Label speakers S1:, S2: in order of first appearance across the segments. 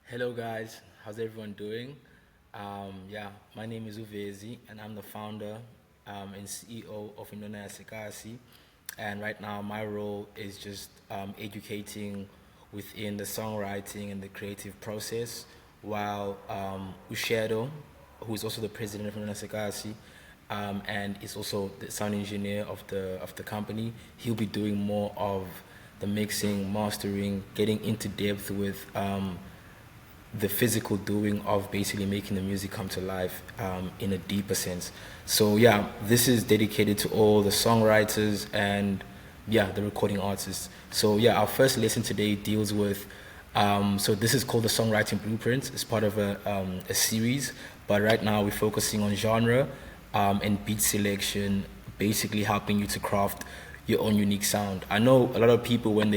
S1: Hello guys, how's everyone doing? My name is Uvezi and I'm the founder and CEO of Yase Kasi. And right now my role is just educating within the songwriting and the creative process while Ushedo, who is also the president of Yase Kasi, and is also the sound engineer of the company, he'll be doing more of the mixing, mastering, getting into depth with the physical doing of basically making the music come to life in a deeper sense. So yeah, this is dedicated to all the songwriters and the recording artists. So yeah, our first lesson today deals with so this is called the Songwriting Blueprint. It's part of a series, but right now we're focusing on genre and beat selection, basically helping you to craft your own unique sound. I know a lot of people when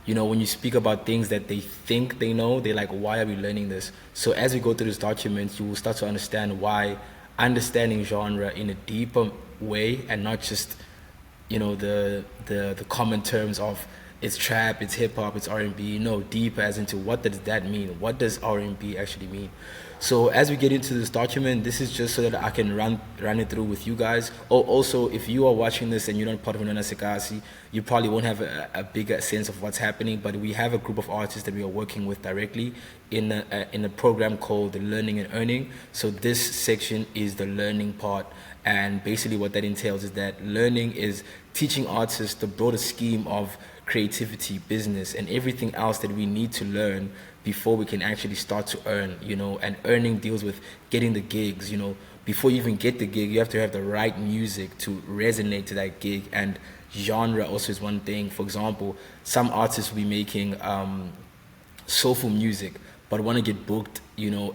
S1: when you speak about things that they think they know, they're like, why are we learning this? So as we go through this document, you will start to understand why understanding genre in a deeper way and not just, the common terms of it's trap, it's hip hop, it's R&B. No, deeper as into what does that mean? What does R&B actually mean? So as we get into this document, this is just so that I can run it through with you guys. Oh, also, if you are watching this and you're not part of Yase Kasi, you probably won't have a bigger sense of what's happening. But we have a group of artists that we are working with directly in a program called the Learning and Earning. So this section is the learning part, and basically what that entails is that learning is teaching artists the broader scheme of creativity, business, and everything else that we need to learn before we can actually start to earn, and earning deals with getting the gigs, before you even get the gig, you have to have the right music to resonate to that gig, and genre also is one thing. For example, some artists will be making soulful music, but want to get booked,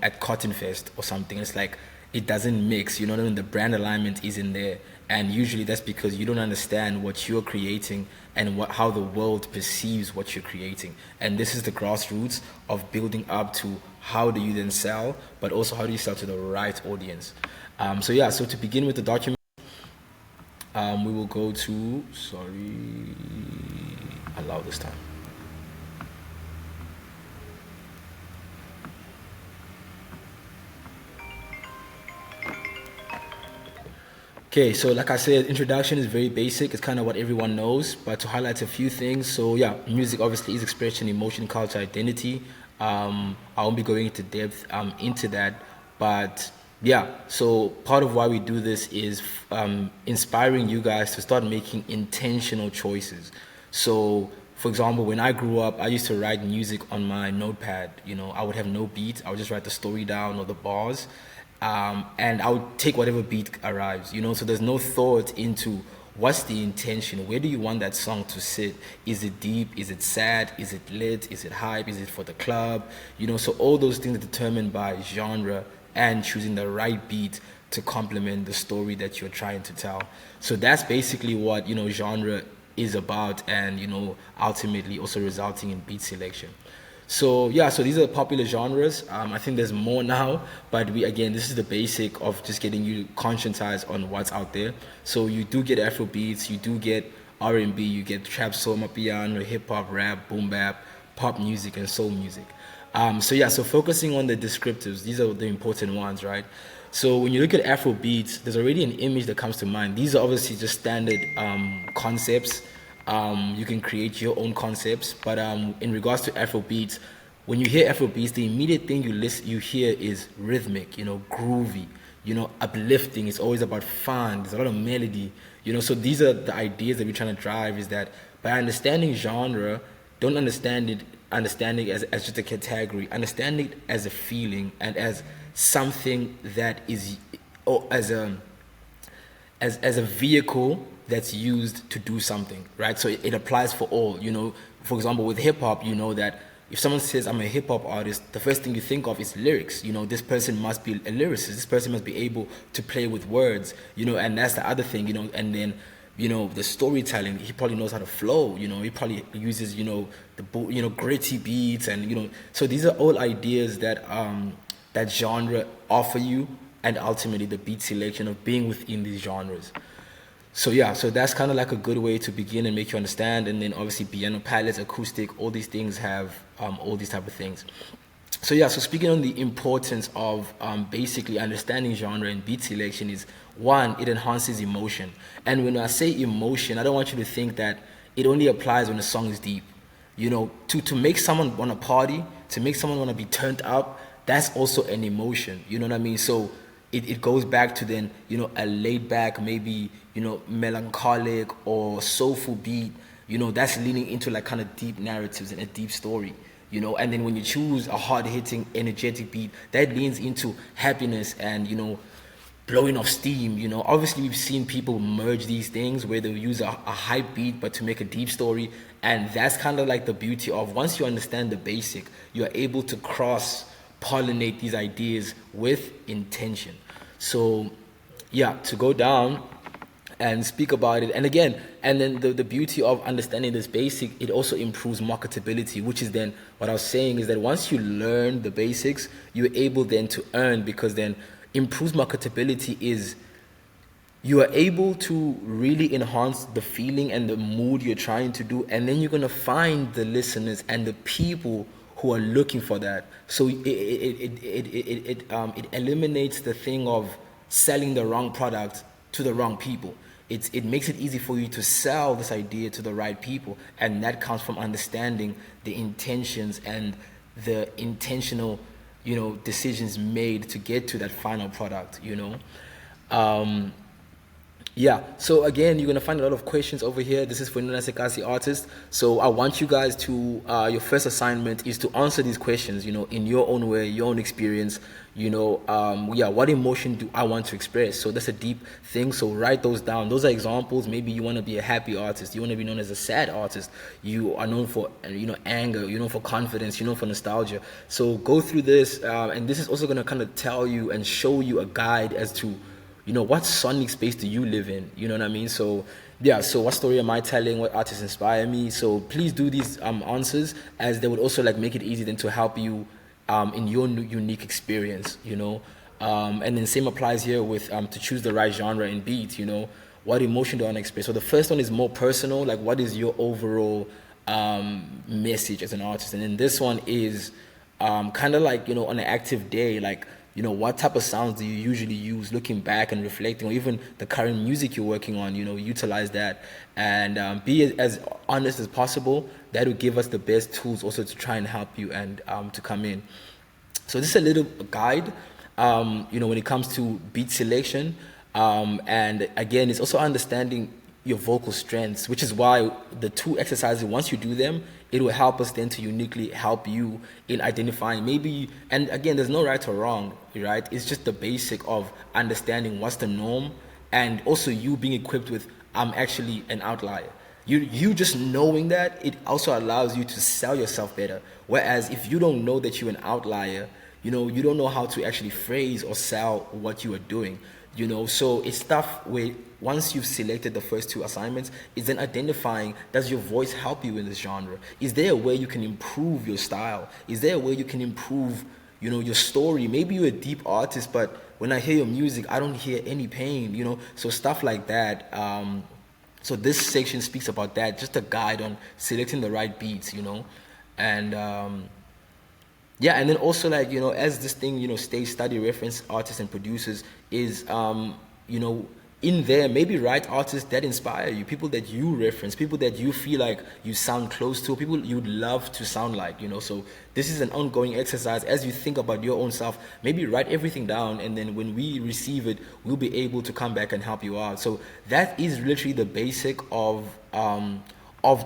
S1: at Cotton Fest or something. It's like, it doesn't mix, you know what I mean? The brand alignment isn't there. And usually that's because you don't understand what you're creating and how the world perceives what you're creating. And this is the grassroots of building up to how do you then sell, but also how do you sell to the right audience. So to begin with the document, we will go to, allow this time. Okay, so like I said, introduction is very basic. It's kind of what everyone knows, but to highlight a few things. So yeah, music obviously is expression, emotion, culture, identity. I won't be going into depth into that, but yeah. So part of why we do this is inspiring you guys to start making intentional choices. So for example, when I grew up, I used to write music on my notepad. I would have no beat. I would just write the story down or the bars, and I would take whatever beat arrives, so there's no thought into what's the intention, where do you want that song to sit, is it deep, is it sad, is it lit, is it hype, is it for the club, so all those things are determined by genre and choosing the right beat to complement the story that you're trying to tell. So that's basically what genre is about, and ultimately also resulting in beat selection. So yeah, so these are the popular genres. I think there's more now, but this is the basic of just getting you conscientized on what's out there. So you do get Afro beats, you do get R&B, you get trap, soul, piano, hip hop, rap, boom bap, pop music, and soul music. So focusing on the descriptives, these are the important ones, right? So when you look at Afro beats, there's already an image that comes to mind. These are obviously just standard concepts. You can create your own concepts, but in regards to Afro beats, when you hear Afro beats, the immediate thing you hear is rhythmic, groovy, uplifting. It's always about fun. There's a lot of melody, So these are the ideas that we're trying to drive. Is that by understanding genre, don't understand it as just a category. Understand it as a feeling and as something that is, or as a vehicle that's used to do something, right? So it applies for all, For example, with hip hop, that if someone says I'm a hip hop artist, the first thing you think of is lyrics. This person must be a lyricist. This person must be able to play with words, and that's the other thing, And then, the storytelling, he probably knows how to flow, He probably uses, gritty beats and, So these are all ideas that that genre offer you, and ultimately the beat selection of being within these genres. So yeah, so that's kind of like a good way to begin and make you understand. And then obviously piano palettes, acoustic, all these things have all these type of things. So yeah, so speaking on the importance of basically understanding genre and beat selection is one, it enhances emotion. And when I say emotion, I don't want you to think that it only applies when the song is deep. You know, to make someone want to party, to make someone want to be turned up, that's also an emotion. You know what I mean? So it goes back to then, you know, a laid back, maybe, you know, melancholic or soulful beat, you know, that's leaning into like kind of deep narratives and a deep story, you know. And then when you choose a hard hitting, energetic beat, that leans into happiness and, you know, blowing off steam, you know. Obviously we've seen people merge these things where they'll use a hype beat but to make a deep story, and that's kind of like the beauty of once you understand the basic, you're able to cross pollinate these ideas with intention. So yeah, to go down and speak about it. And again, and then the beauty of understanding this basic, it also improves marketability, which is then what I was saying is that once you learn the basics, you're able then to earn, because then improves marketability is you are able to really enhance the feeling and the mood you're trying to do, and then you're going to find the listeners and the people who are looking for that. So it eliminates the thing of selling the wrong product to the wrong people. It makes it easy for you to sell this idea to the right people, and that comes from understanding the intentions and the intentional, you know, decisions made to get to that final product, you know. Yeah, so again, you're going to find a lot of questions over here. This is for Yase Kasi artists. So I want you guys to, your first assignment is to answer these questions, you know, in your own way, your own experience, you know. Yeah, what emotion do I want to express? So that's a deep thing. So write those down. Those are examples. Maybe you want to be a happy artist. You want to be known as a sad artist. You are known for, you know, anger. You're known for confidence. You're known for nostalgia. So go through this. And this is also going to kind of tell you and show you a guide as to, you know, what sonic space do you live in? You know what I mean? So yeah, so what story am I telling? What artists inspire me? So please do these answers, as they would also like make it easy then to help you in your unique experience, you know. And then same applies here with to choose the right genre and beat, you know. What emotion do I want to express? So the first one is more personal, like what is your overall message as an artist? And then this one is kind of like, you know, on an active day, like, you know, what type of sounds do you usually use, looking back and reflecting, or even the current music you're working on, you know, utilize that and be as honest as possible. That will give us the best tools also to try and help you and to come in. So this is a little guide, you know, when it comes to beat selection. And again, it's also understanding your vocal strengths, which is why the two exercises, once you do them, it will help us then to uniquely help you in identifying maybe, and again, there's no right or wrong, right? It's just the basic of understanding what's the norm, and also you being equipped with, I'm actually an outlier. You just knowing that, it also allows you to sell yourself better. Whereas if you don't know that you're an outlier, you know, you don't know how to actually phrase or sell what you are doing, you know. So it's stuff where once you've selected the first two assignments, is then identifying, does your voice help you in this genre? Is there a way you can improve your style? Is there a way you can improve, you know, your story? Maybe you're a deep artist, but when I hear your music, I don't hear any pain, you know. So stuff like that. So this section speaks about that, just a guide on selecting the right beats, you know. And yeah, and then also, like, you know, as this thing, you know, stays study reference artists and producers is, you know, in there, maybe write artists that inspire you, people that you reference, people that you feel like you sound close to, people you'd love to sound like, you know. So this is an ongoing exercise as you think about your own self. Maybe write everything down, and then when we receive it, we'll be able to come back and help you out. So that is literally the basic of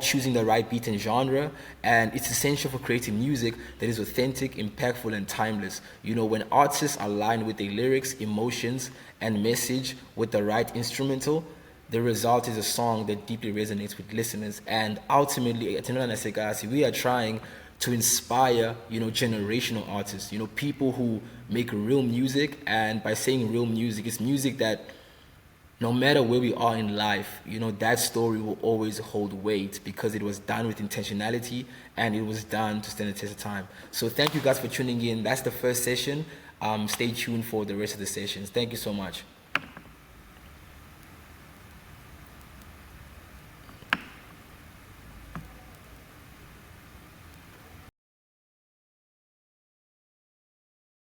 S1: choosing the right beat and genre, and it's essential for creating music that is authentic, impactful, and timeless. You know, when artists align with their lyrics, emotions, and message with the right instrumental, the result is a song that deeply resonates with listeners. And ultimately, at Yase Kasi, we are trying to inspire, you know, generational artists, you know, people who make real music. And by saying real music, it's music that no matter where we are in life, you know, that story will always hold weight because it was done with intentionality and it was done to stand the test of time. So thank you guys for tuning in. That's the first session. Stay tuned for the rest of the sessions. Thank you so much.